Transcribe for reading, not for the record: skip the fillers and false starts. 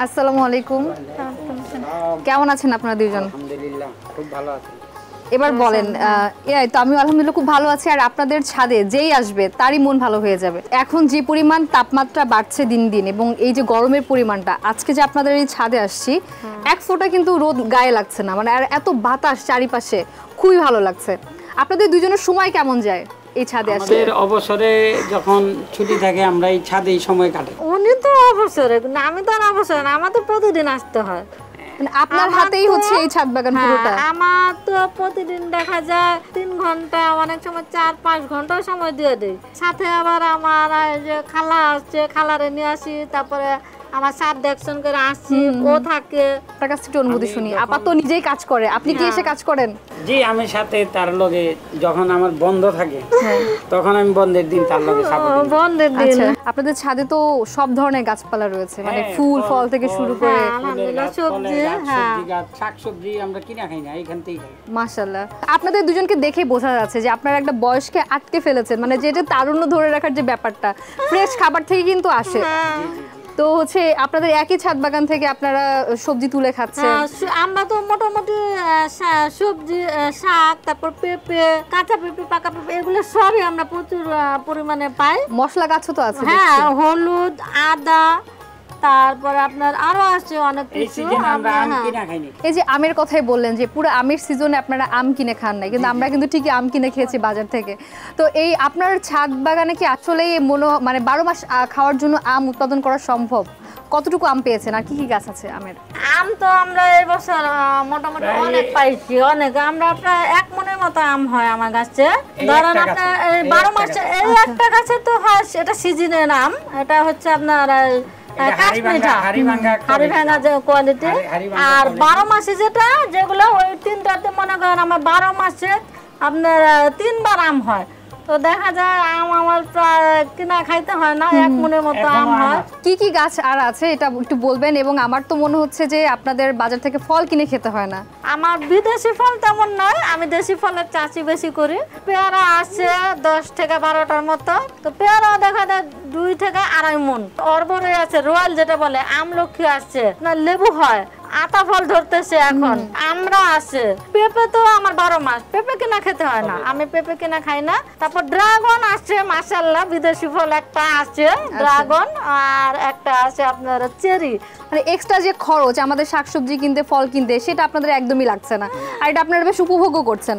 আসসালামু আলাইকুম। কেমন আছেন আপনারা দুইজন? আলহামদুলিল্লাহ খুব ভালো আছি। এবার বলেন, এই তো আমি আলহামদুলিল্লাহ খুব ভালো আছি। আর আপনাদের ছাদে যেই আসবে তারই মন ভালো হয়ে যাবে। এখন যে পরিমাণ তাপমাত্রা বাড়ছে দিন দিন, এবং এই যে গরমের পরিমাণটা, আজকে যে আপনাদের এই ছাদে আসছি, এক ফোঁটা কিন্তু রোদ গায়ে লাগছে না, মানে আর এত বাতাস চারিপাশে, খুবই ভালো লাগছে। আপনাদের দুজনের সময় কেমন যায় এই ছাদে আসলে? আমাদের অবসরে যখন ছুটি থাকে আমরা এই ছাদেই সময় কাটাই। উনি তো অবসরে, কিন্তু আমি তো আর অবসরে না, আমার তো প্রতিদিন আসতে হয়। আপনার হাতেই হচ্ছে এই ছাদ বাগান পুরোটা? আমার তো প্রতিদিন দেখা যায় 3 ঘন্টা, অনেক সময় 4-5 ঘন্টা সময় দিয়ে দিই। সাথে আবার আমার যে খালা আসছে, খালারে নিয়ে আসি, তারপরে আমার ছাদ দেখশন করে আসছি, ও থাকে। আপনার কাছ থেকে অনুভূতি শুনি। আপা তো নিজেই কাজ করে, আপনি কি এসে কাজ করেন? জি, আমি সাথে তার লগে যখন আমার বন্ধ থাকে তখন আমি বন্ধের দিন তার লগে সাপোর্ট দিই। বন্ধের দিন। আপনাদের ছাদে তো সব ধরনের গাছপালা রয়েছে, মানে ফুল ফল থেকে শুরু করে আলহামদুলিল্লাহ সবজি, সবজি গাছ, শাকসবজি আমরা কিনা খাই না, এখান থেকেই খাই। মাশাআল্লাহ। আপনাদের দুজনকে দেখে বোঝা যাচ্ছে যে আপনারা একটা বয়সকে আটকে ফেলেছেন, মানে যেটা তারুণ্য ধরে রাখার যে ব্যাপারটা, ফ্রেশ খাবার থেকে কিন্তু আসে। তো হচ্ছে আপনাদের একই ছাদ বাগান থেকে আপনারা সবজি তুলে খাচ্ছেন। আমরা তো মোটামুটি সবজি, শাক, তারপর পেঁপে, কাঁচা পেঁপে, পাকা পেঁপে, এগুলো সবই আমরা প্রচুর পরিমাণে পাই। মশলা গাছও তো আছে। হ্যাঁ, হলুদ, আদা, তারপরে আপনার আরো আছে অনেক কিছু। এই যে আমের কথাই বললেন যে পুরো আমের সিজনে আপনারা আম কিনে খান নাই, কিন্তু আমরা কিন্তু ঠিকই আম কিনে খেয়েছি বাজার থেকে। তো এই আপনার ছাদ বাগানে কি আসলে মানে 12 মাস খাওয়ার জন্য আম উৎপাদন করা সম্ভব? কতটুকু আম পেয়েছেন আর কি কি গাছ আছে আমের? আম তো আমরা এই বছর মোটামুটি অনেক পাইছি, অনেক। আমরা প্রায় 1 মনের মতো আম হয় আমার গাছে। ধরেন আপনার 12 মাসে এই একটা গাছে তো হয়, এটা সিজনের আম। এটা হচ্ছে আপনার হাড়িভাঙা যে কোয়ালিটি। আর 12 মাসে যেগুলো ওই 3টাতে মনে করেন আমার 12 মাসে আপনার 3 বার আম হয়। তো দেখা যায় আম আমার প্রায় কিনা খাইতে হয় না, 1 মনের মতো আম হয়। কি কি গাছ আর আছে এটা একটু বলবেন? এবং আমার তো মনে হচ্ছে যে আপনাদের বাজার থেকে ফল কিনে খেতে হয় না। আমার বিদেশি ফল তেমন নয়, আমি দেশি ফলের চাষি বেশি করি। পেয়ারা আছে 10 থেকে 12টার মতো। তো পেয়ারা দেখা যায় 2 থেকে 2.5 মণ। অরবরে আছে রয়্যাল, যেটা বলে আমলক্ষী আছে, লেবু হয়, আতা ফল ধরতেছে এখন, আমরা আছে। পেঁপে তো আমার 12 মাস, পেঁপে কিনা খেতে হয় না, আমি পেঁপে কিনা খাই না। তারপর ড্রাগন আছে, মাশাআল্লাহ, বিদেশি ফল একটা আছে ড্রাগন, আর একটা আছে আপনার চেরি। মানে এক্সট্রা যে খরচ আমাদের শাকসবজি কিনতে, ফল কিনতে, সেটা আপনাদের একদমই লাগছে না, আর এটা আপনারা বেশ উপভোগও করছেন।